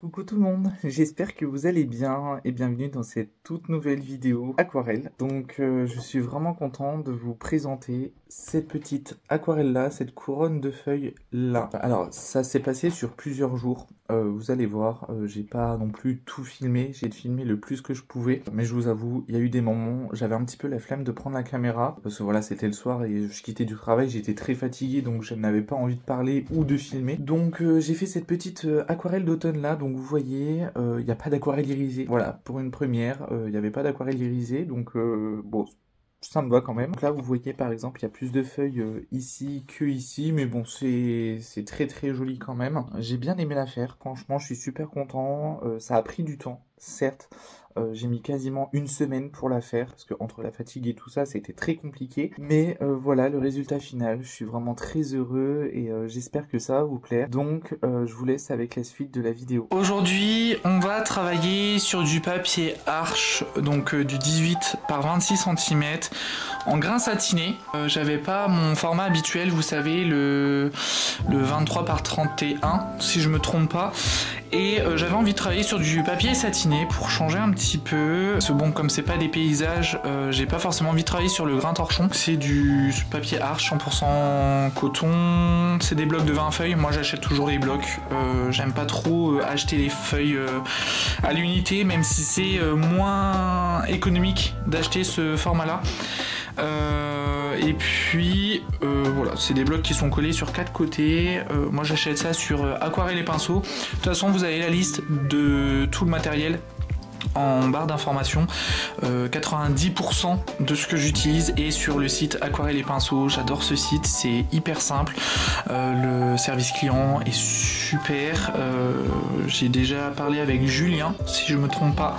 Coucou tout le monde, j'espère que vous allez bien et bienvenue dans cette toute nouvelle vidéo aquarelle. Donc je suis vraiment content de vous présenter cette petite aquarelle là, cette couronne de feuilles là. Alors ça s'est passé sur plusieurs jours, vous allez voir, j'ai pas non plus tout filmé, j'ai filmé le plus que je pouvais. Mais je vous avoue, il y a eu des moments, j'avais un petit peu la flemme de prendre la caméra, parce que voilà c'était le soir et je quittais du travail, j'étais très fatigué donc je n'avais pas envie de parler ou de filmer. Donc j'ai fait cette petite aquarelle d'automne là, donc vous voyez, il n'y a pas d'aquarelle irisée. Voilà, pour une première, il n'y avait pas d'aquarelle irisée, donc bon, ça me va quand même. Donc là, vous voyez par exemple, il y a plus de feuilles ici que ici, mais bon, c'est très très joli quand même. J'ai bien aimé la faire, franchement, je suis super content. Ça a pris du temps, certes. J'ai mis quasiment une semaine pour la faire, parce que entre la fatigue et tout ça, c'était très compliqué. Mais voilà, le résultat final, je suis vraiment très heureux et j'espère que ça va vous plaire. Donc, je vous laisse avec la suite de la vidéo. Aujourd'hui, on va travailler sur du papier arche, donc du 18 par 26 cm, en grain satiné. J'avais pas mon format habituel, vous savez, le 23 par 31, si je me trompe pas. Et j'avais envie de travailler sur du papier satiné pour changer un petit peu. Parce que bon, comme c'est pas des paysages, j'ai pas forcément envie de travailler sur le grain torchon. C'est du papier arche 100% coton. C'est des blocs de 20 feuilles. Moi j'achète toujours les blocs. J'aime pas trop acheter les feuilles à l'unité, même si c'est moins économique d'acheter ce format-là. Et puis voilà, c'est des blocs qui sont collés sur 4 côtés. Moi j'achète ça sur Aquarelle et Pinceau. De toute façon vous avez la liste de tout le matériel en barre d'information. 90% de ce que j'utilise est sur le site Aquarelle et Pinceau. J'adore ce site, c'est hyper simple. Le service client est super. J'ai déjà parlé avec Julien, si je me trompe pas.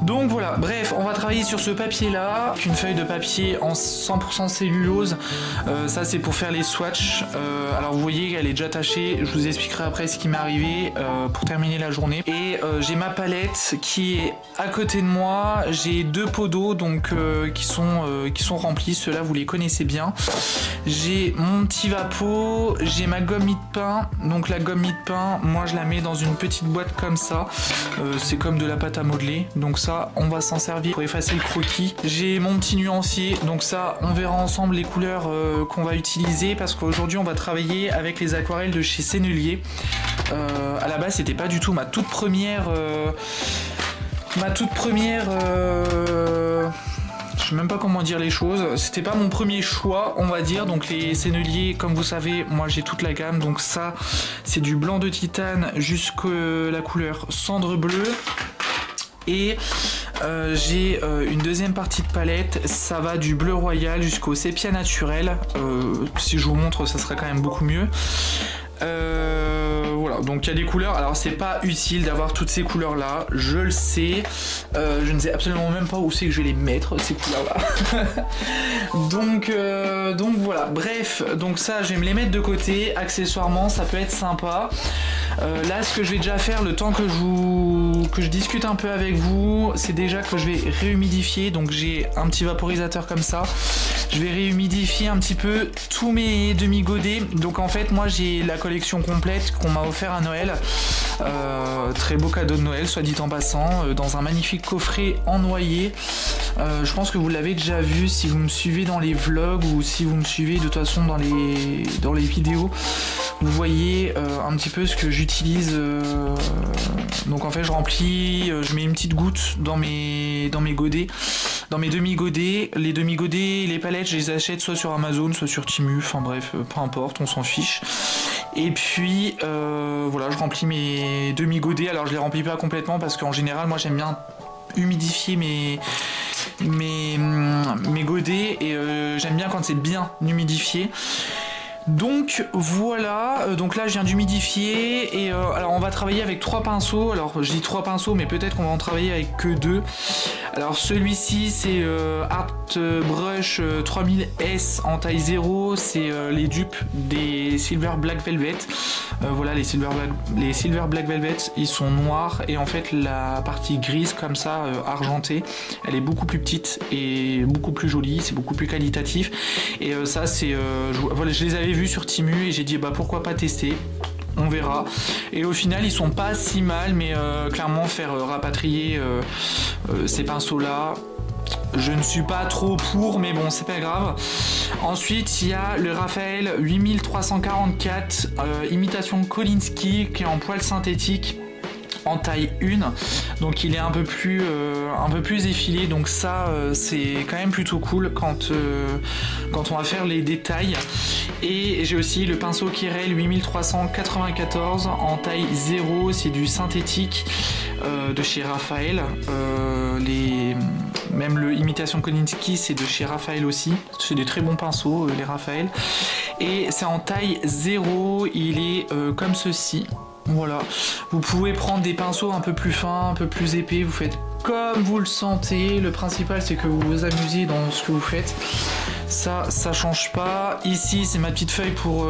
Donc voilà, bref, on va travailler sur ce papier là, une feuille de papier en 100% cellulose. Ça c'est pour faire les swatchs. Alors vous voyez qu'elle est déjà tachée, je vous expliquerai après ce qui m'est arrivé pour terminer la journée. Et j'ai ma palette qui est à côté de moi, j'ai 2 pots d'eau donc qui sont remplis, ceux-là vous les connaissez bien. J'ai mon petit vapeau, j'ai ma gomme mie de pain. Donc la gomme mie de pain, moi je la mets dans une petite boîte comme ça. C'est comme de la pâte à modeler, donc ça on va s'en servir pour effacer le croquis. J'ai mon petit nuancier, donc ça on verra ensemble les couleurs qu'on va utiliser, parce qu'aujourd'hui on va travailler avec les aquarelles de chez Sennelier. À la base c'était pas du tout ma toute première je sais même pas comment dire les choses, c'était pas mon premier choix on va dire. Donc les Sennelier, comme vous savez, moi j'ai toute la gamme, donc ça c'est du blanc de titane jusqu'à la couleur cendre bleue. Et j'ai une deuxième partie de palette, ça va du bleu royal jusqu'au sépia naturel. Si je vous montre ça sera quand même beaucoup mieux. Voilà, donc il y a des couleurs. Alors c'est pas utile d'avoir toutes ces couleurs là, je le sais. Je ne sais absolument même pas où c'est que je vais les mettre, ces couleurs là. donc voilà, bref, donc ça je vais me les mettre de côté. Accessoirement ça peut être sympa. Là ce que je vais déjà faire, le temps que je discute un peu avec vous, c'est déjà que je vais réhumidifier. Donc j'ai un petit vaporisateur comme ça, je vais réhumidifier un petit peu tous mes demi-godets. Donc en fait moi j'ai la collection complète qu'on m'a offert à Noël. Très beau cadeau de Noël soit dit en passant, dans un magnifique coffret en noyer. Je pense que vous l'avez déjà vu si vous me suivez dans les vlogs ou si vous me suivez de toute façon dans les vidéos. Vous voyez un petit peu ce que j'utilise. Donc en fait je remplis, je mets une petite goutte dans mes godets, dans mes demi-godets. Les demi-godets, les palettes je les achète soit sur Amazon, soit sur Temu, enfin bref, peu importe, on s'en fiche. Et puis voilà, je remplis mes demi-godets. Alors je les remplis pas complètement parce qu'en général moi j'aime bien humidifier mes godets et j'aime bien quand c'est bien humidifié. Donc voilà, donc là je viens d'humidifier et alors on va travailler avec 3 pinceaux. Alors je dis 3 pinceaux mais peut-être qu'on va en travailler avec que 2. Alors celui-ci c'est Art Brush 3000S en taille 0, c'est les dupes des Silver Black Velvet. Voilà, les Silver Black Velvet ils sont noirs et en fait la partie grise comme ça argentée, elle est beaucoup plus petite et beaucoup plus jolie, c'est beaucoup plus qualitatif. Et ça c'est voilà, je les avais vus sur Temu et j'ai dit bah pourquoi pas tester. on verra. Et au final ils sont pas si mal, mais clairement faire rapatrier ces pinceaux là, je ne suis pas trop pour, mais bon, c'est pas grave. Ensuite, il y a le Raphaël 8344 imitation Kolinsky qui est en poil synthétique en taille 1, donc il est un peu plus effilé, donc ça c'est quand même plutôt cool quand on va faire les détails. Et j'ai aussi le pinceau Kirel 8394 en taille 0, c'est du synthétique de chez Raphaël. Même le imitation Kolinsky c'est de chez Raphaël aussi, c'est des très bons pinceaux les Raphaël, et c'est en taille 0, il est comme ceci. Voilà, vous pouvez prendre des pinceaux un peu plus fins, un peu plus épais, vous faites comme vous le sentez, le principal c'est que vous vous amusez dans ce que vous faites, ça change pas. Ici c'est ma petite feuille pour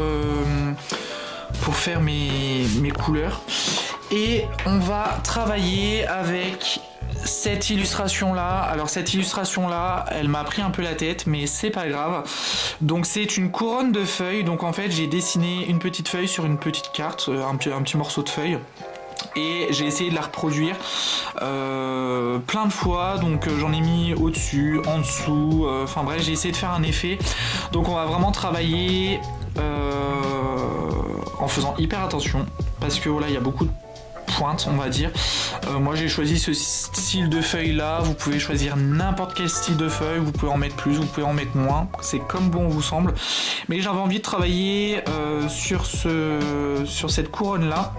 faire mes couleurs, et on va travailler avec cette illustration là. Alors cette illustration là, elle m'a pris un peu la tête, mais c'est pas grave. Donc c'est une couronne de feuilles, donc en fait j'ai dessiné une petite feuille sur une petite carte, un petit morceau de feuille, et j'ai essayé de la reproduire plein de fois, donc j'en ai mis au dessus, en dessous, enfin bref, j'ai essayé de faire un effet. Donc on va vraiment travailler en faisant hyper attention, parce que voilà, il y a beaucoup de pointe, on va dire. Moi j'ai choisi ce style de feuille là, vous pouvez choisir n'importe quel style de feuille, vous pouvez en mettre plus, vous pouvez en mettre moins, c'est comme bon vous semble, mais j'avais envie de travailler sur cette couronne là.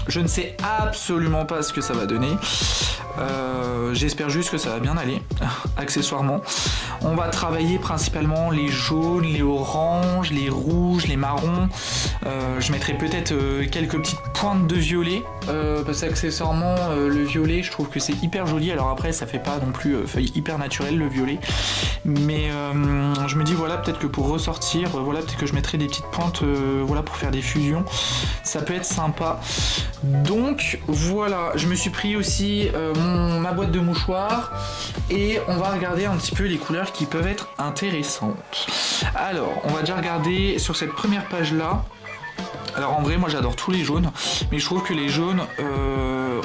Je ne sais absolument pas ce que ça va donner, j'espère juste que ça va bien aller. Accessoirement on va travailler principalement les jaunes, les oranges, les rouges, les marrons, je mettrai peut-être quelques petites pointes de violet, parce qu'accessoirement le violet je trouve que c'est hyper joli. Alors après ça fait pas non plus feuille hyper naturelle le violet, mais je me dis voilà, peut-être que pour ressortir, voilà, peut-être que je mettrai des petites pointes voilà, pour faire des fusions, ça peut être sympa. Donc voilà, je me suis pris aussi ma boîte de mouchoirs, et on va regarder un petit peu les couleurs qui peuvent être intéressantes. Alors on va déjà regarder sur cette première page là. Alors en vrai moi j'adore tous les jaunes, mais je trouve que les jaunes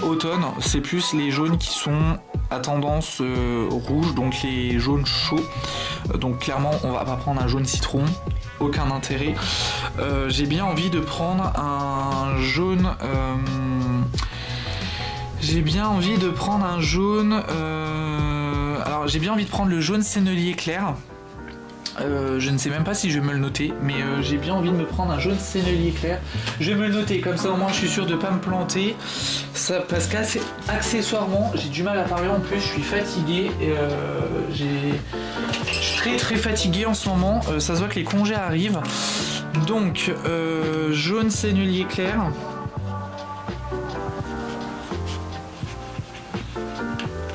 automne c'est plus les jaunes qui sont à tendance rouge, donc les jaunes chauds. Donc clairement on va pas prendre un jaune citron, aucun intérêt. J'ai bien envie de prendre un jaune alors j'ai bien envie de prendre le jaune sennelier clair. Je ne sais même pas si je vais me le noter, mais j'ai bien envie de me prendre un jaune sennelier clair. Je vais me le noter, comme ça au moins je suis sûr de ne pas me planter. Ça, parce qu'accessoirement j'ai du mal à parler, en plus je suis fatigué, je suis très fatigué en ce moment, ça se voit que les congés arrivent. Donc jaune sennelier clair.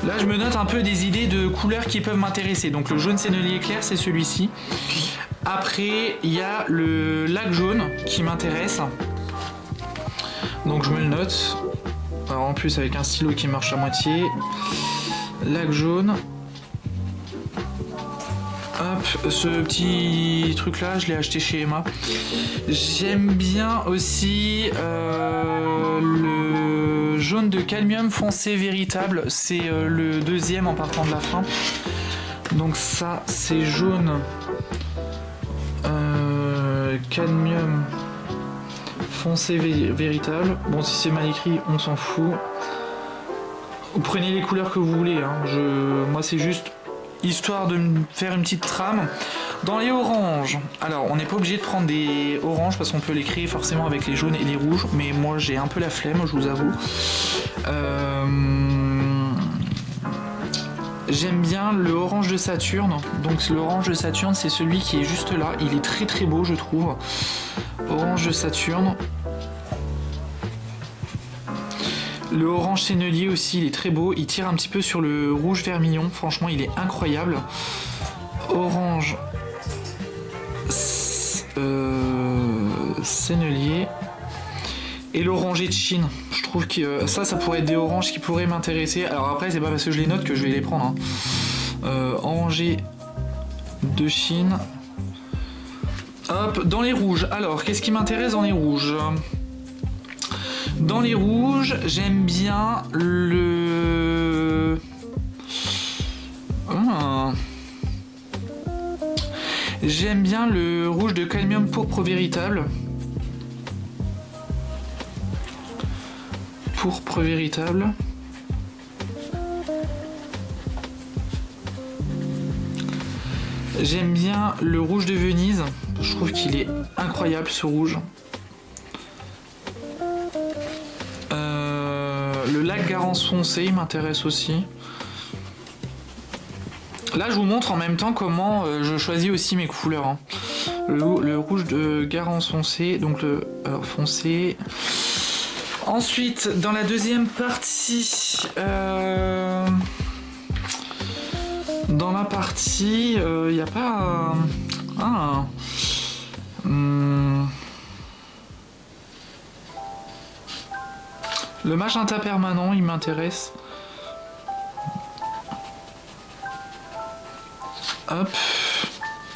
Là je me note un peu des idées de couleurs qui peuvent m'intéresser. Donc le jaune sennelier clair c'est celui-ci. Après il y a le lac jaune qui m'intéresse. Donc je me le note. Alors en plus avec un stylo qui marche à moitié. Lac jaune. Hop, ce petit truc là je l'ai acheté chez Emma. J'aime bien aussi le jaune de cadmium foncé véritable, c'est le deuxième en partant de la fin. Donc ça c'est jaune cadmium foncé véritable. Bon si c'est mal écrit on s'en fout. Vous prenez les couleurs que vous voulez, hein. Moi c'est juste histoire de me faire une petite trame. Dans les oranges, alors on n'est pas obligé de prendre des oranges parce qu'on peut les créer forcément avec les jaunes et les rouges, mais moi j'ai un peu la flemme, je vous avoue. J'aime bien le orange de Saturne. Donc l'orange de Saturne c'est celui qui est juste là, il est très beau je trouve. Orange de Saturne. Le orange sennelier aussi, il est très beau, il tire un petit peu sur le rouge vermillon, franchement il est incroyable. Orange sennelier. Et l'oranger de Chine, je trouve que ça pourrait être des oranges qui pourraient m'intéresser. Alors après c'est pas parce que je les note que je vais les prendre, hein. Oranger de Chine. Hop, dans les rouges, alors qu'est-ce qui m'intéresse dans les rouges? Dans les rouges, j'aime bien le... J'aime bien le rouge de cadmium pourpre véritable. Pourpre véritable. J'aime bien le rouge de Venise. Je trouve qu'il est incroyable ce rouge. Le lac Garance foncé, il m'intéresse aussi. Là, je vous montre en même temps comment je choisis aussi mes couleurs. Hein. Le rouge de Garance foncé, donc le foncé. Ensuite, dans la deuxième partie, dans la partie, il n'y a pas... Le magenta permanent, il m'intéresse. Hop.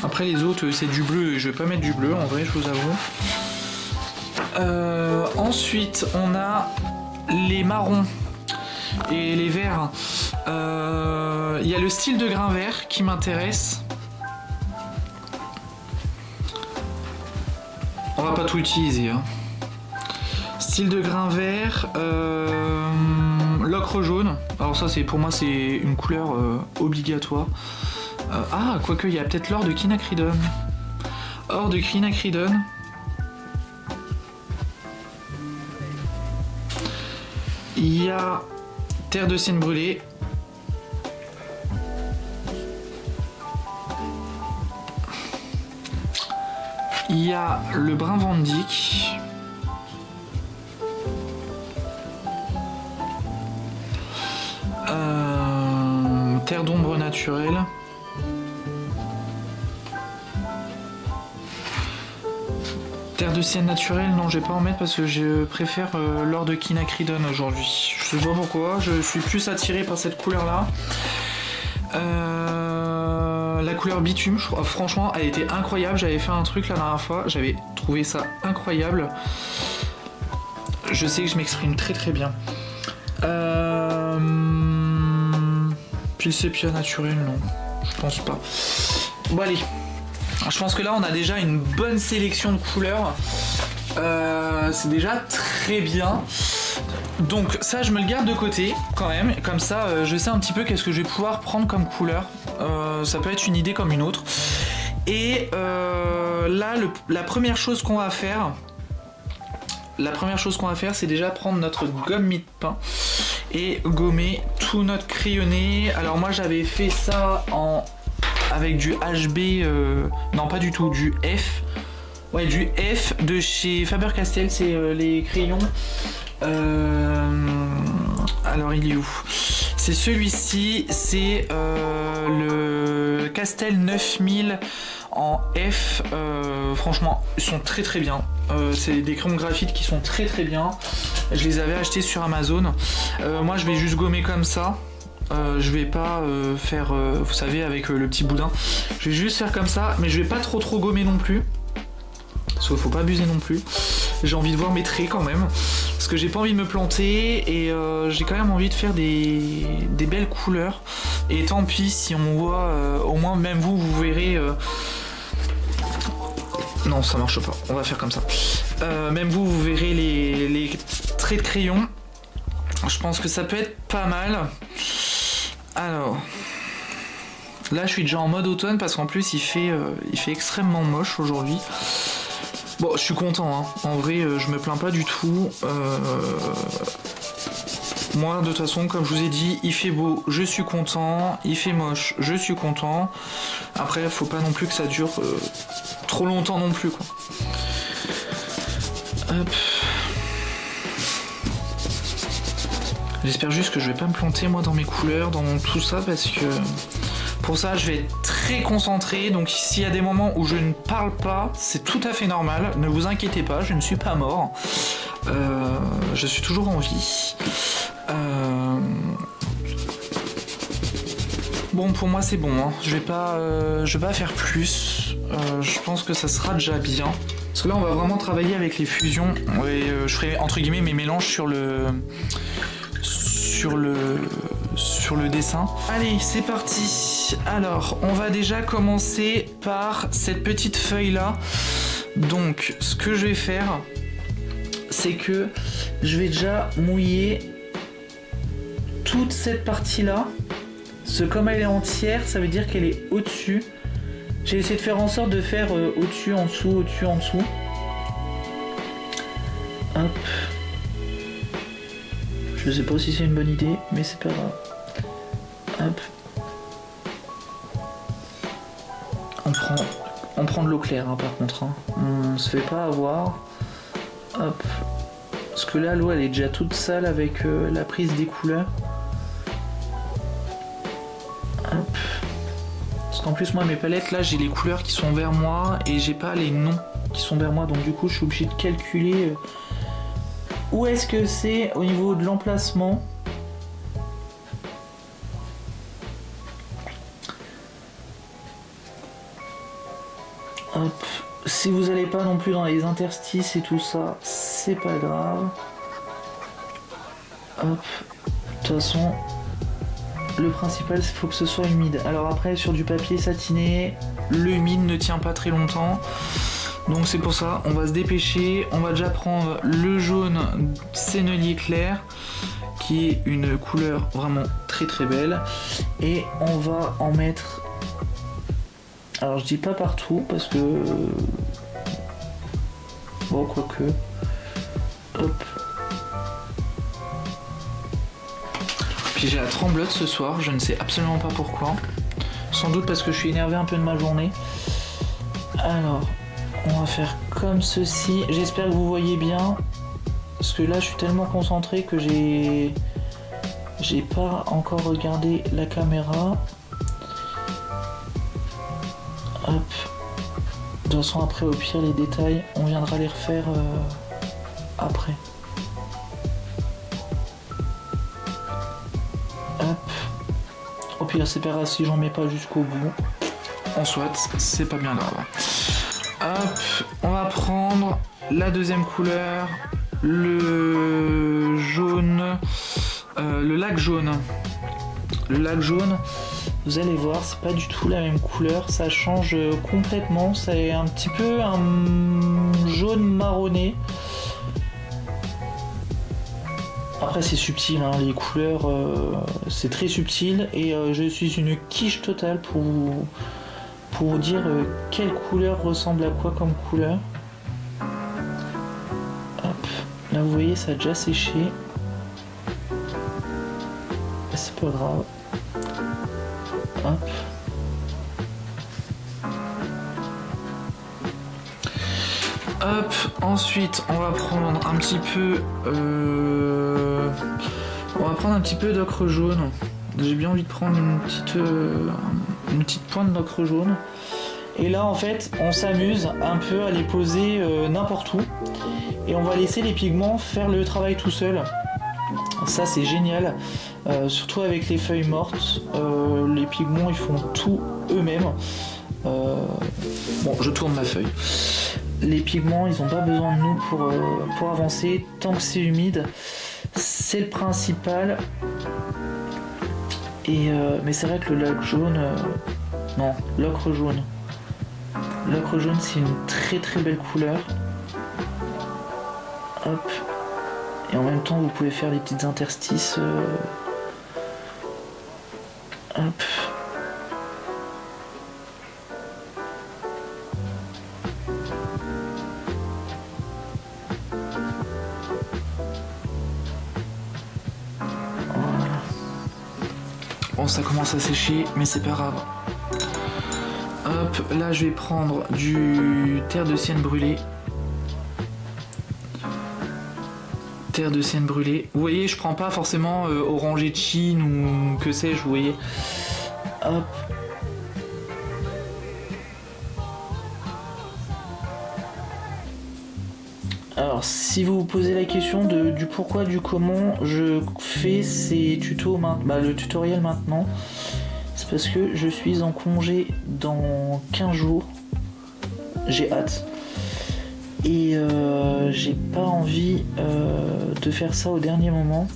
Après les autres, c'est du bleu. Je vais pas mettre du bleu, en vrai, je vous avoue. Ensuite, on a les marrons et les verts. Il y a le style de grain vert qui m'intéresse. On va pas tout utiliser. Hein. Style de grain vert, l'ocre jaune. Alors ça, c'est pour moi, c'est une couleur obligatoire. Quoique, il y a peut-être l'or de quinacridone. Or de quinacridone. Il y a terre de sienne brûlée. Il y a le brun Van Dyck. Terre d'ombre naturelle. Terre de sienne naturelle, non, je vais pas en mettre parce que je préfère l'or de quinacridone aujourd'hui. Je sais pas pourquoi, je suis plus attiré par cette couleur là. La couleur bitume, franchement, elle était incroyable. J'avais fait un truc la dernière fois, j'avais trouvé ça incroyable. Je sais que je m'exprime très très bien. Puis le sépia naturel, non, je pense pas. Bon allez, je pense que là on a déjà une bonne sélection de couleurs. C'est déjà très bien. Donc ça je me le garde de côté quand même. Comme ça je sais un petit peu qu'est-ce que je vais pouvoir prendre comme couleur. Ça peut être une idée comme une autre. Et là la première chose qu'on va faire, c'est déjà prendre notre gomme mie-de-pain et gommer tout notre crayonné. Alors moi j'avais fait ça avec du HB, non pas du tout, du F. Ouais, du F de chez Faber-Castell, c'est les crayons. Alors il est où? C'est celui-ci, c'est le Castel 9000 en F. Franchement, ils sont très très bien. C'est des crayons graphite qui sont très très bien. Je les avais achetés sur Amazon. Moi je vais juste gommer comme ça. Je vais pas faire, vous savez, avec le petit boudin. Je vais juste faire comme ça, mais je vais pas trop gommer non plus. Parce qu'il faut pas abuser non plus. J'ai envie de voir mes traits quand même. Parce que j'ai pas envie de me planter et j'ai quand même envie de faire des belles couleurs. Et tant pis si on voit, au moins même vous verrez... Non, ça marche pas. On va faire comme ça. Même vous verrez les traits de crayon. Je pense que ça peut être pas mal. Alors... Là, je suis déjà en mode automne parce qu'en plus, il fait extrêmement moche aujourd'hui. Bon, je suis content, hein. En vrai, je me plains pas du tout. Moi, de toute façon, comme je vous ai dit, il fait beau, je suis content. Il fait moche, je suis content. Après, faut pas non plus que ça dure trop longtemps non plus, quoi. Hop. J'espère juste que je vais pas me planter, moi, dans mes couleurs, dans tout ça, parce que... Pour ça, je vais être très concentré, donc s'il y a des moments où je ne parle pas, c'est tout à fait normal. Ne vous inquiétez pas, je ne suis pas mort. Je suis toujours en vie. Bon, pour moi, c'est bon. Hein. Je vais pas faire plus. Je pense que ça sera déjà bien. Parce que là, on va vraiment travailler avec les fusions. Et je ferai entre guillemets mes mélanges sur le dessin. Allez, c'est parti. Alors, on va déjà commencer par cette petite feuille là. Donc, ce que je vais faire, c'est que je vais déjà mouiller toute cette partie là. Parce que comme elle est entière, ça veut dire qu'elle est au-dessus. J'ai essayé de faire en sorte de faire au-dessus, en dessous, au-dessus, en dessous. Hop. Je sais pas si c'est une bonne idée, mais c'est pas grave. Hop. On prend de l'eau claire hein, par contre. Hein. On se fait pas avoir. Hop. Parce que là, l'eau elle est déjà toute sale avec la prise des couleurs. Hop. Parce qu'en plus, moi, mes palettes là, j'ai les couleurs qui sont vers moi et j'ai pas les noms qui sont vers moi. Donc, du coup, je suis obligé de calculer où est-ce que c'est au niveau de l'emplacement. Hop. Si vous n'allez pas non plus dans les interstices et tout ça, c'est pas grave. Hop. De toute façon, le principal, il faut que ce soit humide. Alors après, sur du papier satiné, le humide ne tient pas très longtemps. Donc c'est pour ça, on va se dépêcher. On va déjà prendre le jaune sennelier clair, qui est une couleur vraiment très très belle. Et on va en mettre... Alors je dis pas partout, parce que... Bon, quoique... Hop. Puis j'ai la tremblote ce soir, je ne sais absolument pas pourquoi. Sans doute parce que je suis énervé un peu de ma journée. Alors, on va faire comme ceci. J'espère que vous voyez bien. Parce que là, je suis tellement concentré que j'ai pas encore regardé la caméra. Hop. De toute façon, après, au pire, les détails, on viendra les refaire après. Hop. Au pire, c'est pas grave si j'en mets pas jusqu'au bout. En soit, c'est pas bien grave. Hop, on va prendre la deuxième couleur, le jaune, le lac jaune. Le lac jaune, vous allez voir, c'est pas du tout la même couleur, ça change complètement, c'est un petit peu un jaune marronné. Après c'est subtil, hein, les couleurs, c'est très subtil et je suis une quiche totale pour vous dire quelle couleur ressemble à quoi comme couleur. Hop. Là vous voyez ça a déjà séché. C'est pas grave. Hop. Hop, ensuite on va prendre un petit peu d'ocre jaune. J'ai bien envie de prendre une petite pointe d'ocre jaune. Et là en fait on s'amuse un peu à les poser n'importe où. Et on va laisser les pigments faire le travail tout seul. Ça c'est génial. Surtout avec les feuilles mortes. Les pigments ils font tout eux-mêmes. Bon je tourne ma feuille. Les pigments ils n'ont pas besoin de nous pour avancer. Tant que c'est humide, c'est le principal. Et mais c'est vrai que le lac jaune, non, l'ocre jaune. L'ocre jaune c'est une très très belle couleur. Hop. Et en même temps vous pouvez faire des petites interstices. Hop. Bon, ça commence à sécher, mais c'est pas grave. Hop, là je vais prendre du terre de sienne brûlée. Terre de sienne brûlée. Vous voyez, je prends pas forcément orangé de Chine ou que sais-je, vous voyez. Hop. Alors, si vous vous posez la question du pourquoi, du comment je fais ces tutos, le tutoriel maintenant, c'est parce que je suis en congé dans 15 jours. J'ai hâte. Et j'ai pas envie de faire ça au dernier moment.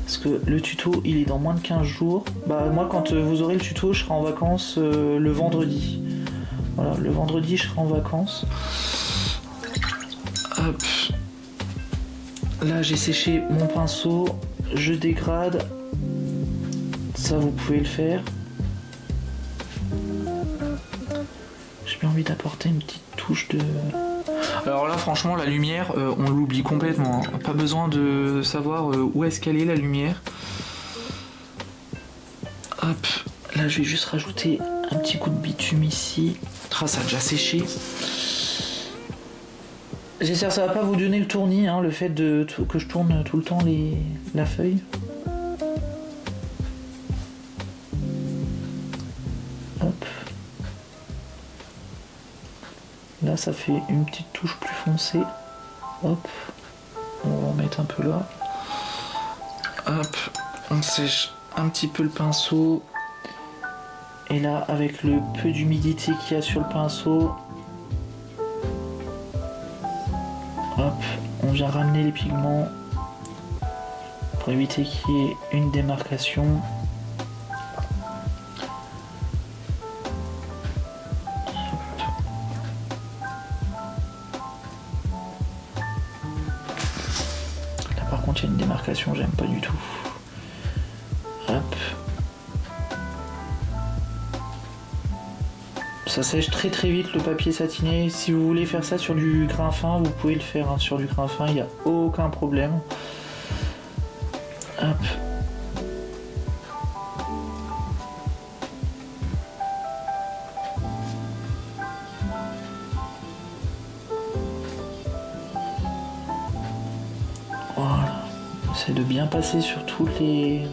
Parce que le tuto il est dans moins de 15 jours. Bah moi quand vous aurez le tuto je serai en vacances le vendredi. Voilà, le vendredi je serai en vacances. Hop. Là j'ai séché mon pinceau, je dégrade. Ça vous pouvez le faire. J'ai bien envie d'apporter une petite touche de... Alors là franchement la lumière on l'oublie complètement, hein. Pas besoin de savoir où est-ce qu'elle est la lumière. Hop, là je vais juste rajouter un petit coup de bitume ici. Ah, ça a déjà séché. J'espère que ça va pas vous donner le tournis, hein, le fait que je tourne tout le temps la feuille. Hop. Là ça fait une petite touche plus foncée. Hop. On va en mettre un peu là. Hop. On sèche un petit peu le pinceau. Et là avec le peu d'humidité qu'il y a sur le pinceau. Hop. On vient ramener les pigments. Pour éviter qu'il y ait une démarcation. Il y a une démarcation, j'aime pas du tout. Hop. Ça sèche très très vite le papier satiné. Si vous voulez faire ça sur du grain fin, vous pouvez le faire, hein. Sur du grain fin, il n'y a aucun problème. Hop. De bien passer sur toutes les...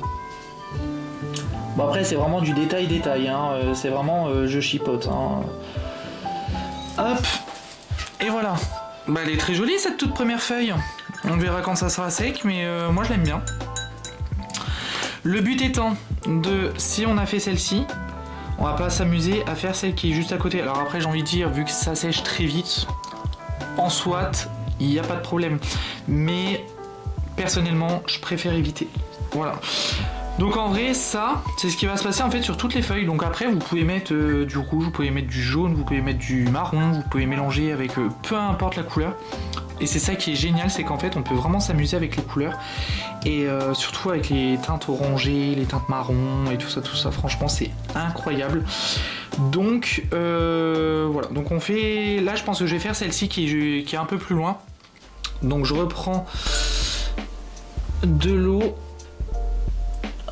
Bon après c'est vraiment du détail, hein. C'est vraiment je chipote, hein. Hop. Et voilà. Bah elle est très jolie cette toute première feuille. On verra quand ça sera sec, mais moi je l'aime bien. Le but étant de, si on a fait celle-ci, on va pas s'amuser à faire celle qui est juste à côté. Alors après j'ai envie de dire, vu que ça sèche très vite, en soit, il n'y a pas de problème. Mais personnellement, je préfère éviter. Voilà. Donc en vrai, ça, c'est ce qui va se passer en fait sur toutes les feuilles. Donc après, vous pouvez mettre du rouge, vous pouvez mettre du jaune, vous pouvez mettre du marron, vous pouvez mélanger avec peu importe la couleur. Et c'est ça qui est génial, c'est qu'en fait, on peut vraiment s'amuser avec les couleurs. Et surtout avec les teintes orangées, les teintes marron et tout ça. Franchement, c'est incroyable. Donc voilà. Donc on fait... Là, je pense que je vais faire celle-ci qui est un peu plus loin. Donc je reprends de l'eau.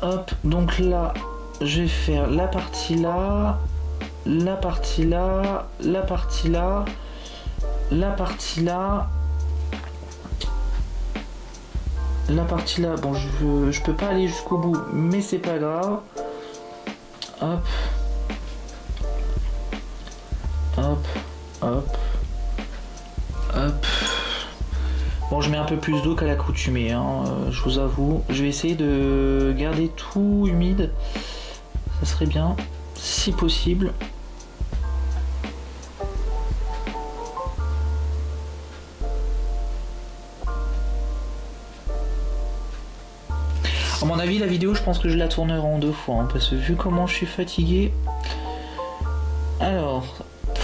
Hop, donc là je vais faire la partie là, la partie là, la partie là, la partie là, la partie là. Bon, je peux pas aller jusqu'au bout, mais c'est pas grave. Hop, hop, hop, hop. Bon, je mets un peu plus d'eau qu'à l'accoutumée, hein, je vous avoue. Je vais essayer de garder tout humide. Ça serait bien, si possible. À mon avis, la vidéo, je pense que je la tournerai en 2 fois, hein, parce que vu comment je suis fatigué. Alors,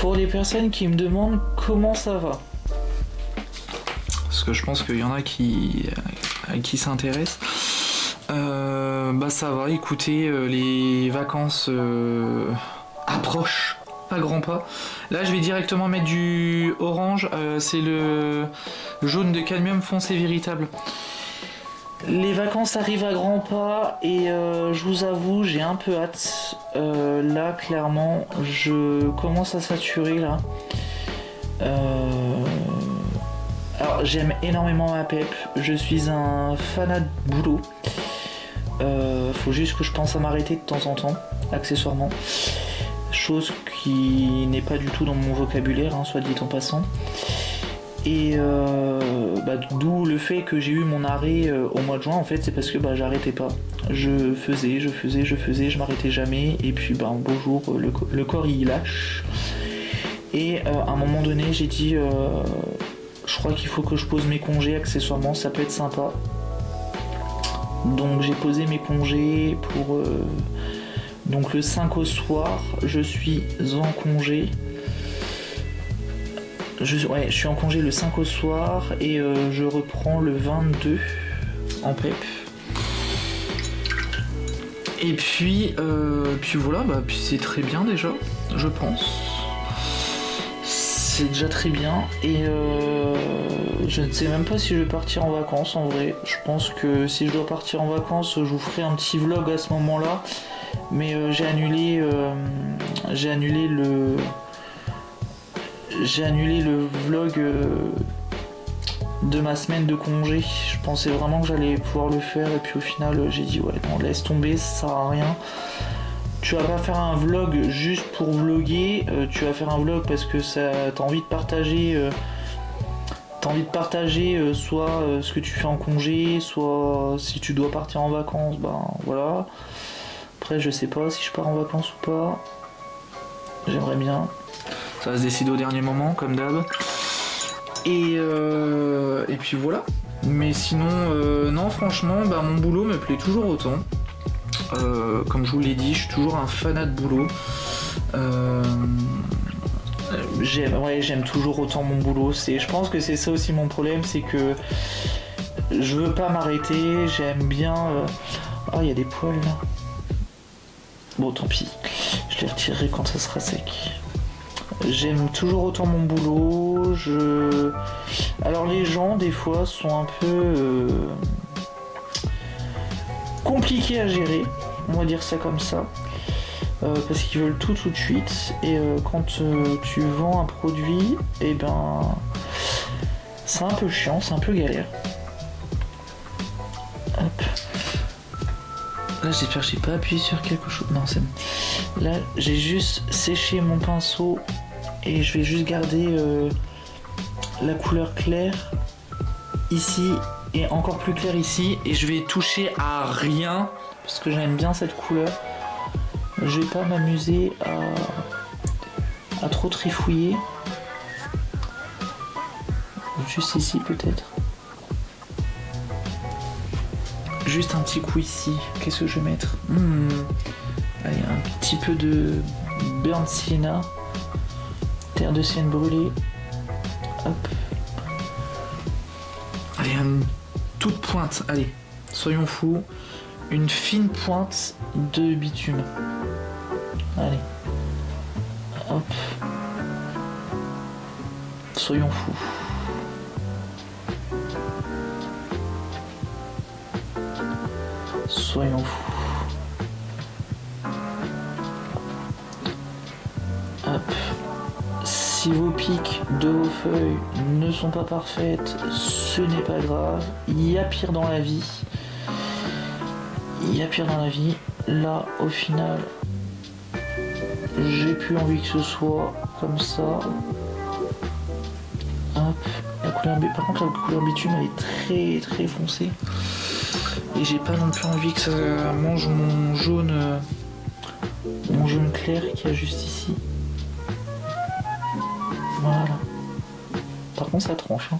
pour les personnes qui me demandent comment ça va. Parce que je pense qu'il y en a à qui s'intéressent. Bah ça va, écoutez, les vacances approchent à grands pas. Là je vais directement mettre du orange, c'est le jaune de cadmium foncé véritable. Les vacances arrivent à grands pas et je vous avoue, j'ai un peu hâte. Là clairement, je commence à saturer là. Alors j'aime énormément ma pep, je suis un fanat de boulot. Faut juste que je pense à m'arrêter de temps en temps, accessoirement. Chose qui n'est pas du tout dans mon vocabulaire, hein, soit dit en passant. Et d'où le fait que j'ai eu mon arrêt au mois de juin, en fait, c'est parce que j'arrêtais pas. Je faisais, je m'arrêtais jamais. Et puis un beau jour, le corps il lâche. Et à un moment donné, j'ai dit, je crois qu'il faut que je pose mes congés accessoirement, ça peut être sympa. Donc j'ai posé mes congés pour... donc le 5 au soir, je suis en congé. Je suis en congé le 5 au soir et je reprends le 22 en PEP. Et puis voilà, puis c'est très bien déjà, je pense. C'est déjà très bien et je ne sais même pas si je vais partir en vacances en vrai. Je pense que si je dois partir en vacances, je vous ferai un petit vlog à ce moment-là. Mais j'ai annulé le vlog de ma semaine de congé. Je pensais vraiment que j'allais pouvoir le faire et puis au final j'ai dit ouais non, laisse tomber, ça sert à rien. Tu vas pas faire un vlog juste pour vloguer, tu vas faire un vlog parce que t'as envie de partager soit ce que tu fais en congé, soit si tu dois partir en vacances, ben voilà. Après je sais pas si je pars en vacances ou pas. J'aimerais bien. Ça va se décider au dernier moment comme d'hab. Et puis voilà. Mais sinon, non franchement, bah, mon boulot me plaît toujours autant. Comme je vous l'ai dit, je suis toujours un fanat de boulot. J'aime toujours autant mon boulot. Je pense que c'est ça aussi mon problème, c'est que je veux pas m'arrêter. J'aime bien. Ah, il y a des poils là. Bon, tant pis. Je les retirerai quand ça sera sec. J'aime toujours autant mon boulot. Alors les gens des fois sont un peu compliqués à gérer, on va dire ça comme ça, parce qu'ils veulent tout de suite et quand tu vends un produit, et ben c'est un peu chiant, c'est un peu galère. Hop. Là j'espère que j'ai pas appuyé sur quelque chose. Non c'est bon. Là j'ai juste séché mon pinceau et je vais juste garder la couleur claire ici et encore plus clair ici et je vais toucher à rien parce que j'aime bien cette couleur. Je vais pas m'amuser à trop trifouiller. Juste ici peut-être. Juste un petit coup ici. Qu'est-ce que je vais mettre? Allez, un petit peu de burnt sienna. Terre de sienne brûlée. Hop. Allez, une toute pointe. Allez, soyons fous. Une fine pointe de bitume. Allez. Hop. Soyons fous. Soyons fous. Hop. Si vos pics de vos feuilles ne sont pas parfaites, ce n'est pas grave. Il y a pire dans la vie. Il y a pire dans la vie. Là, au final, j'ai plus envie que ce soit comme ça. Hop. Par contre, la couleur bitume, elle est très très foncée. Et j'ai pas non plus envie que ça mange mon jaune clair qu'il y a juste ici. Voilà. Par contre ça tranche. Hein.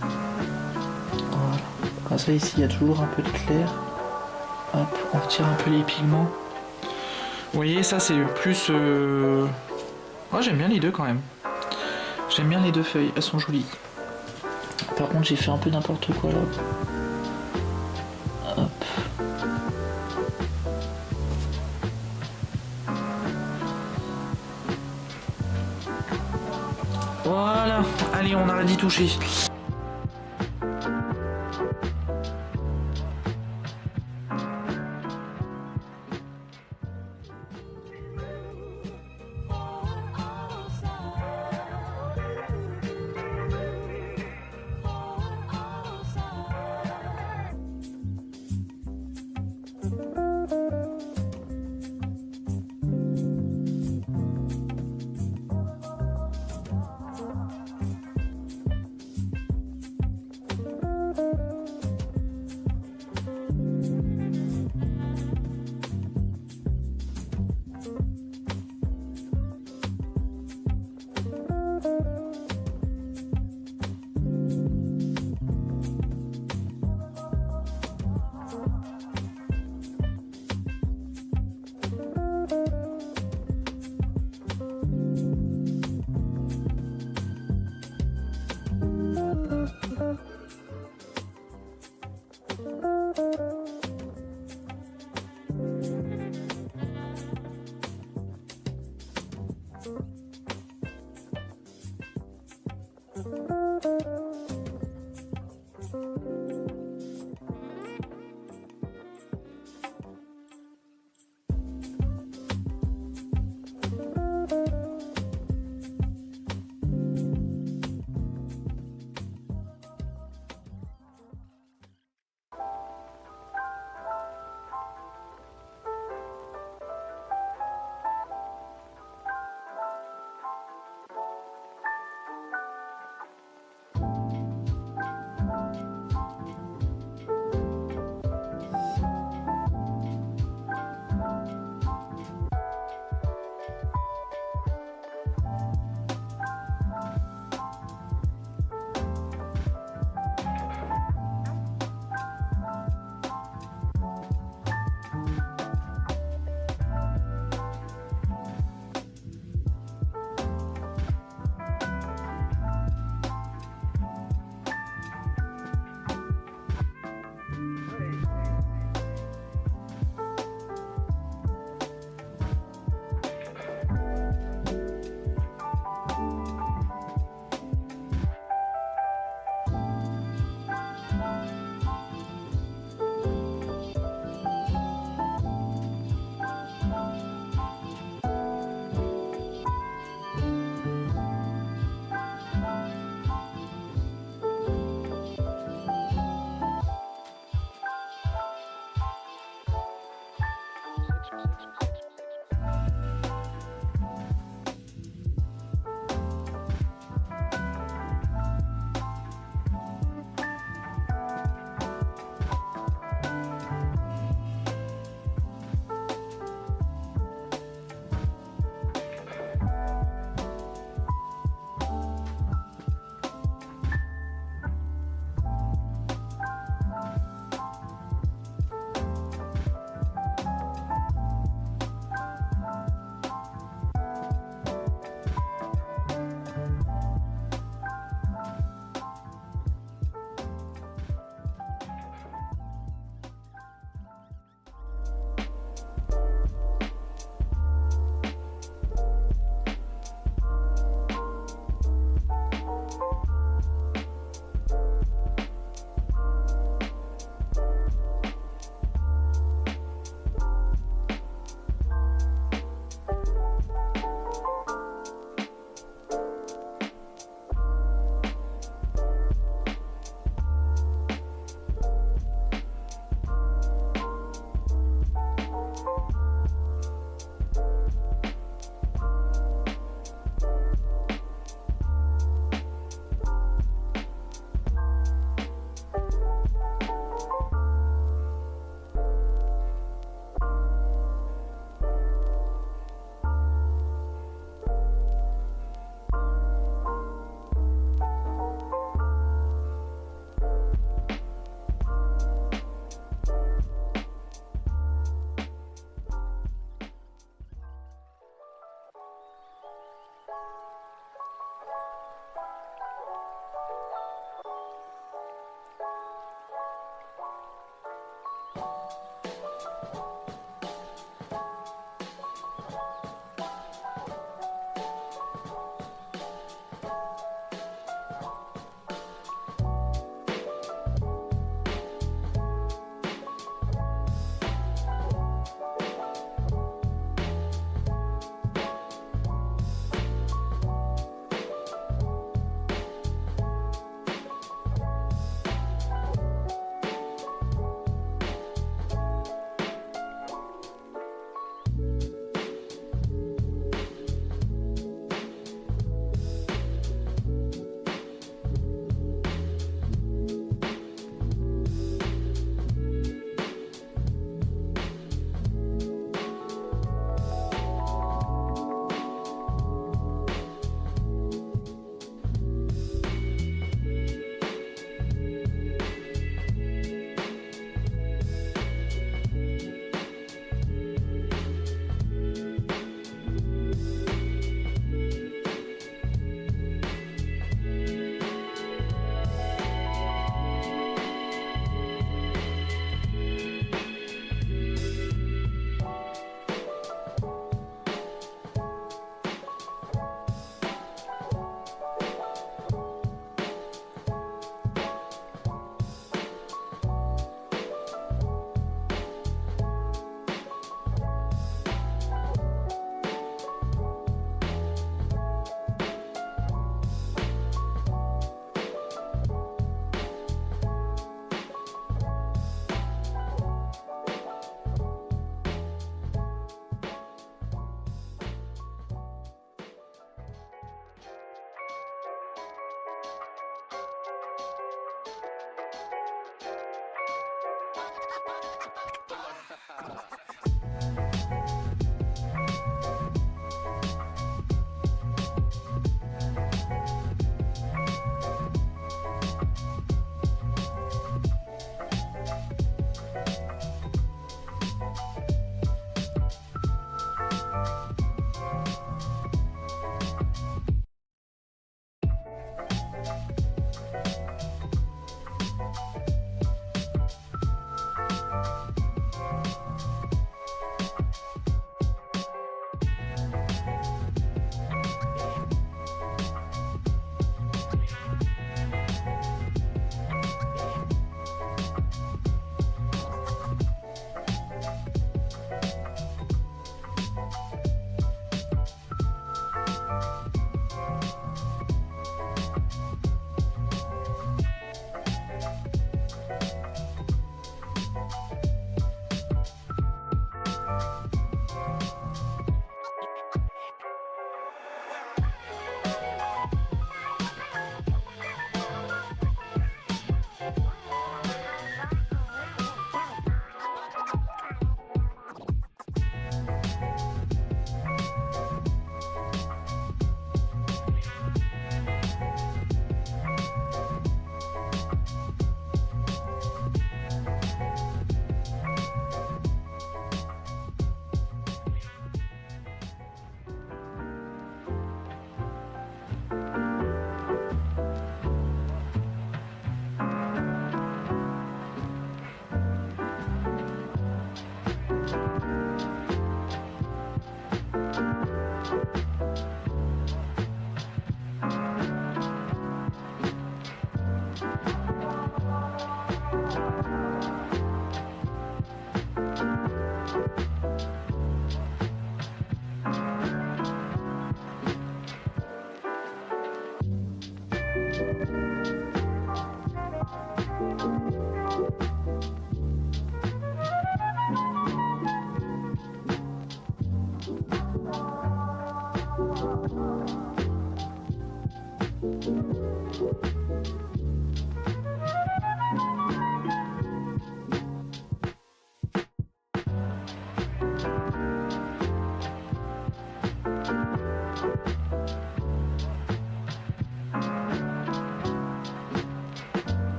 Voilà. Comme ça ici il y a toujours un peu de clair. Hop, on retire un peu les pigments. Vous voyez ça c'est plus... Oh, j'aime bien les deux quand même. J'aime bien les deux feuilles, elles sont jolies. Par contre j'ai fait un peu n'importe quoi là. Hop. Voilà, allez on arrête d'y toucher.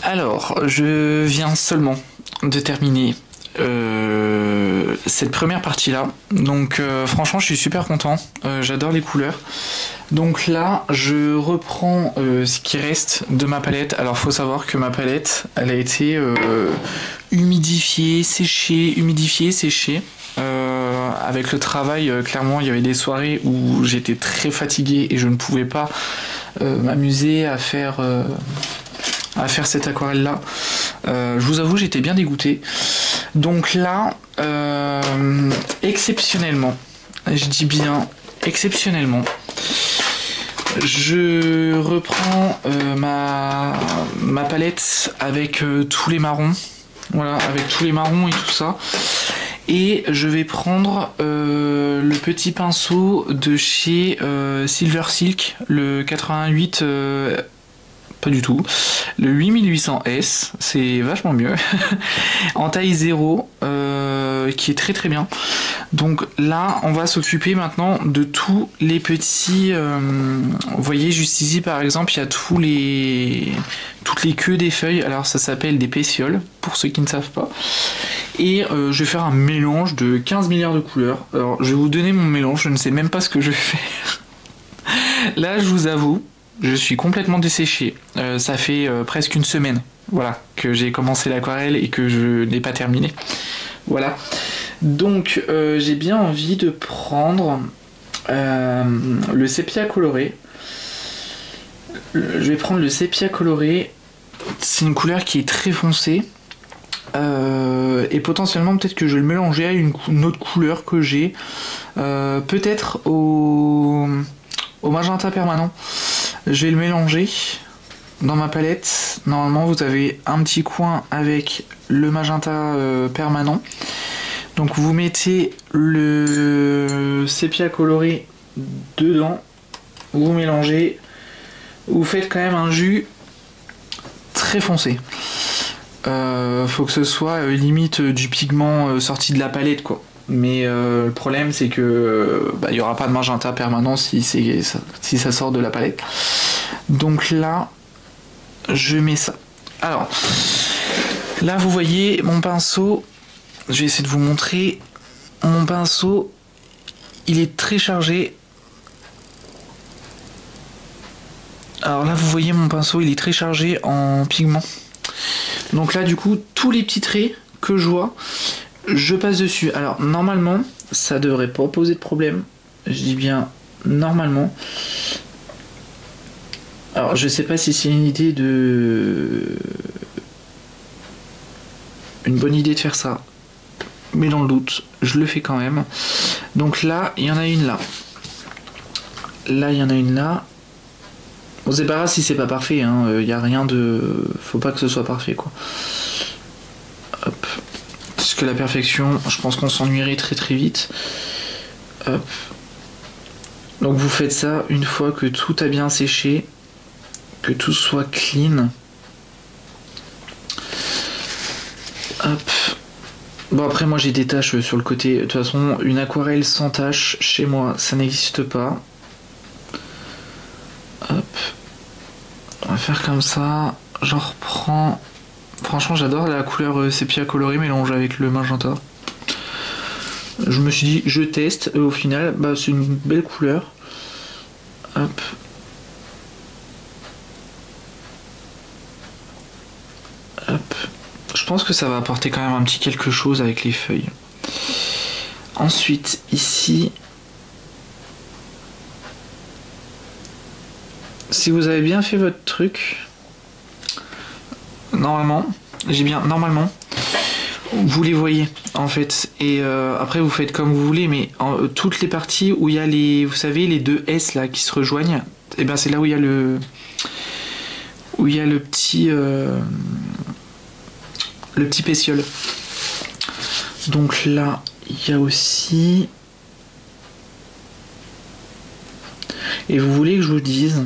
Alors, je viens seulement de terminer cette première partie là, donc franchement je suis super content, j'adore les couleurs. Donc là je reprends ce qui reste de ma palette. Alors faut savoir que ma palette elle a été humidifiée, séchée, avec le travail. Clairement il y avait des soirées où j'étais très fatigué et je ne pouvais pas m'amuser à faire cette aquarelle là. Je vous avoue j'étais bien dégoûté. Donc là exceptionnellement, je dis bien exceptionnellement, je reprends ma palette avec tous les marrons, voilà, avec tous les marrons et tout ça, et je vais prendre le petit pinceau de chez Silver Silk, le 88 pas du tout, le 8800S, c'est vachement mieux, en taille 0, qui est très très bien. Donc là, on va s'occuper maintenant de tous les petits, vous voyez juste ici par exemple, il y a toutes les queues des feuilles, alors ça s'appelle des pétioles, pour ceux qui ne savent pas. Et je vais faire un mélange de 15 milliards de couleurs. Alors je vais vous donner mon mélange, je ne sais même pas ce que je vais faire. Là, je vous avoue, je suis complètement desséché. Ça fait presque une semaine, voilà, que j'ai commencé l'aquarelle et que je n'ai pas terminé. Voilà. Donc j'ai bien envie de prendre le sépia coloré. Je vais prendre le sépia coloré. C'est une couleur qui est très foncée. Et potentiellement peut-être que je vais le mélanger à une autre couleur que j'ai. Peut-être au magenta permanent. Je vais le mélanger dans ma palette. Normalement vous avez un petit coin avec le magenta permanent. Donc vous mettez le sépia coloré dedans, vous mélangez, vous faites quand même un jus très foncé. Faut que ce soit limite du pigment sorti de la palette quoi. Mais le problème c'est que il n'y aura pas de magenta permanent si ça sort de la palette. Donc là je mets ça. Alors là vous voyez mon pinceau, je vais essayer de vous montrer. Mon pinceau il est très chargé. Alors là vous voyez mon pinceau il est très chargé en pigment. Donc là du coup tous les petits traits que je vois, je passe dessus. Alors normalement ça devrait pas poser de problème. Je dis bien normalement. Alors je sais pas si c'est une bonne idée de faire ça, mais dans le doute je le fais quand même. Donc là il y en a une là. Là il y en a une là. Bon c'est pas grave si c'est pas parfait, hein. Y a rien de... Faut pas que ce soit parfait quoi. Hop. Parce que la perfection, je pense qu'on s'ennuierait très très vite. Hop. Donc vous faites ça une fois que tout a bien séché, que tout soit clean. Hop. Bon après moi j'ai des taches sur le côté. De toute façon une aquarelle sans taches chez moi ça n'existe pas. Hop. On va faire comme ça. J'en reprends. Franchement j'adore la couleur sépia coloré mélangée avec le magenta. Je me suis dit je teste et au final c'est une belle couleur. Hop. Hop. Je pense que ça va apporter quand même un petit quelque chose avec les feuilles. Ensuite ici, si vous avez bien fait votre truc, normalement, vous les voyez en fait. Et après vous faites comme vous voulez, mais toutes les parties où il y a les, vous savez, les deux S là qui se rejoignent, et bien c'est là où il y a le petit pétiole. Donc là il y a aussi, Et vous voulez que je vous dise,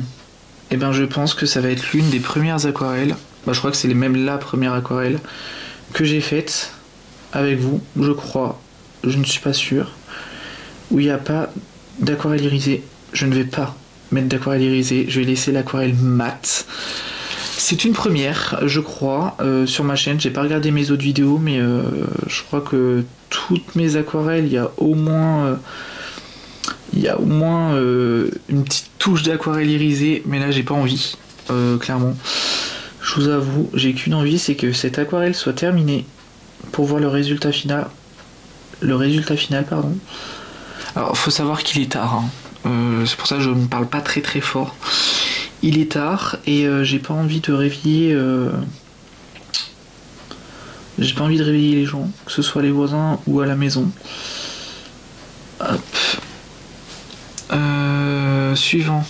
eh ben je pense que ça va être l'une des premières aquarelles, bah, je crois que c'est même la première aquarelle que j'ai faite avec vous, je crois, je ne suis pas sûr, où il n'y a pas d'aquarelle irisée. Je ne vais pas mettre d'aquarelle irisée, je vais laisser l'aquarelle mat. C'est une première, je crois, sur ma chaîne. J'ai pas regardé mes autres vidéos, mais je crois que toutes mes aquarelles, il y a au moins une petite touche d'aquarelle irisée, mais là j'ai pas envie, clairement. Je vous avoue, j'ai qu'une envie, c'est que cette aquarelle soit terminée pour voir le résultat final. Pardon. Alors, faut savoir qu'il est tard, hein. C'est pour ça que je ne parle pas très très fort. Il est tard et j'ai pas envie de réveiller. J'ai pas envie de réveiller les gens, que ce soit les voisins ou à la maison. Hop. Suivant.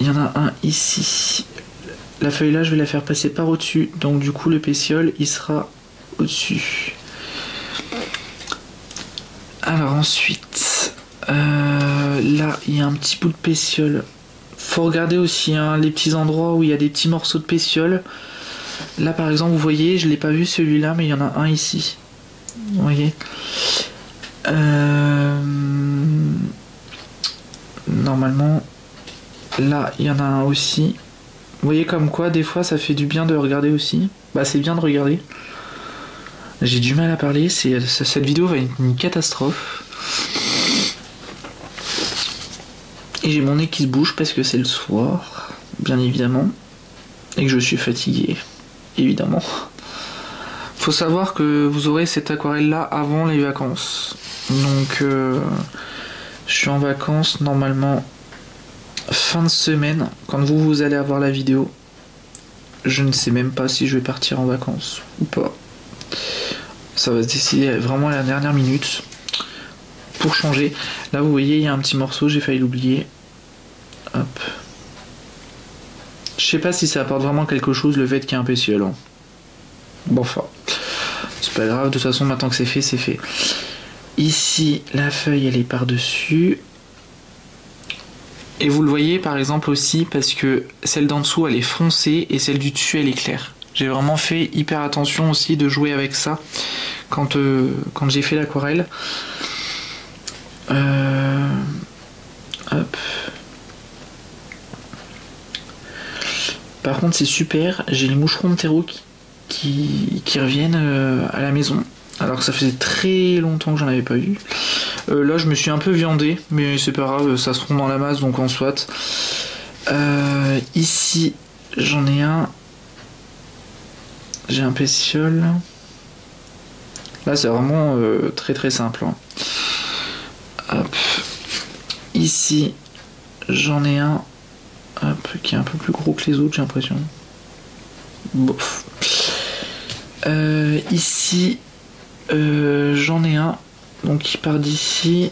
Il y en a un ici. La feuille là, je vais la faire passer par au-dessus. Donc du coup, le pétiole, il sera au-dessus. Alors ensuite, là, il y a un petit bout de pétiole. Faut regarder aussi hein, les petits endroits où il y a des petits morceaux de pétiole. Là, par exemple, vous voyez, je l'ai pas vu celui-là, mais il y en a un ici. Vous voyez. Normalement, là, il y en a un aussi. Vous voyez comme quoi, des fois, ça fait du bien de regarder aussi. Bah, c'est bien de regarder. J'ai du mal à parler, cette vidéo va être une catastrophe. Et j'ai mon nez qui se bouge parce que c'est le soir, bien évidemment. Et que je suis fatigué, évidemment. Faut savoir que vous aurez cette aquarelle là avant les vacances. Donc, je suis en vacances normalement fin de semaine. Quand vous allez avoir la vidéo, je ne sais même pas si je vais partir en vacances ou pas. Ça va se décider vraiment à la dernière minute pour changer. Là, vous voyez, il y a un petit morceau, j'ai failli l'oublier. Hop. Je sais pas si ça apporte vraiment quelque chose le fait qu'il y ait un pétiole. Hein. Bon, enfin, c'est pas grave. De toute façon, maintenant que c'est fait, c'est fait. Ici, la feuille, elle est par-dessus. Et vous le voyez, par exemple, aussi, parce que celle d'en dessous, elle est foncée et celle du dessus, elle est claire. J'ai vraiment fait hyper attention aussi de jouer avec ça quand j'ai fait l'aquarelle. Hop. Par contre, c'est super, j'ai les moucherons de terreau qui reviennent à la maison. Alors que ça faisait très longtemps que j'en avais pas eu. Là, je me suis un peu viandé, mais c'est pas grave, ça se fond dans la masse, donc en soit. Ici, j'en ai un. J'ai un pétiole. Là, c'est vraiment très très simple. Hein. Hop. Ici, j'en ai un. Hop, qui est un peu plus gros que les autres, j'ai l'impression. Bof. Ici, j'en ai un. Donc, qui part d'ici.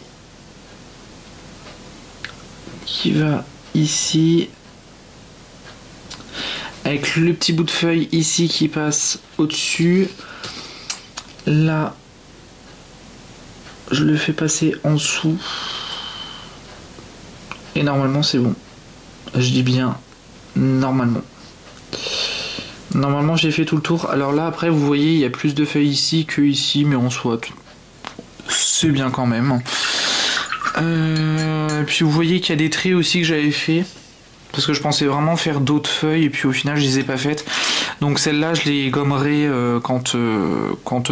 Qui va ici. Avec le petit bout de feuille ici qui passe au-dessus. Là, je le fais passer en dessous. Et normalement, c'est bon. Je dis bien normalement. Normalement, j'ai fait tout le tour. Alors là, après, vous voyez, il y a plus de feuilles ici que ici, mais en soit, c'est bien quand même. Puis vous voyez qu'il y a des traits aussi que j'avais fait. Parce que je pensais vraiment faire d'autres feuilles et puis au final je les ai pas faites. Donc celle-là je les gommerai quand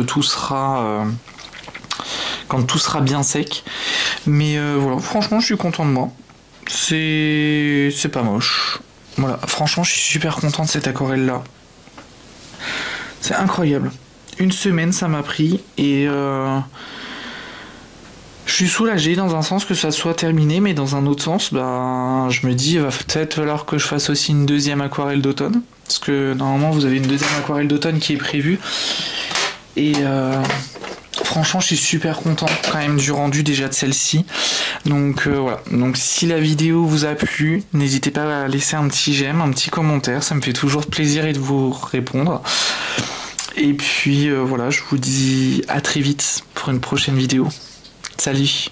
tout sera bien sec. Mais voilà, franchement je suis content de moi. C'est pas moche. Voilà, franchement je suis super content de cette aquarelle là. C'est incroyable. Une semaine ça m'a pris et je suis soulagé dans un sens que ça soit terminé, mais dans un autre sens, bah, je me dis, il va peut-être falloir que je fasse aussi une deuxième aquarelle d'automne. Parce que normalement, vous avez une deuxième aquarelle d'automne qui est prévue. Et franchement, je suis super content quand même du rendu déjà de celle-ci. Donc voilà. Donc si la vidéo vous a plu, n'hésitez pas à laisser un petit j'aime, un petit commentaire. Ça me fait toujours plaisir de vous répondre. Et puis voilà, je vous dis à très vite pour une prochaine vidéo. Salut!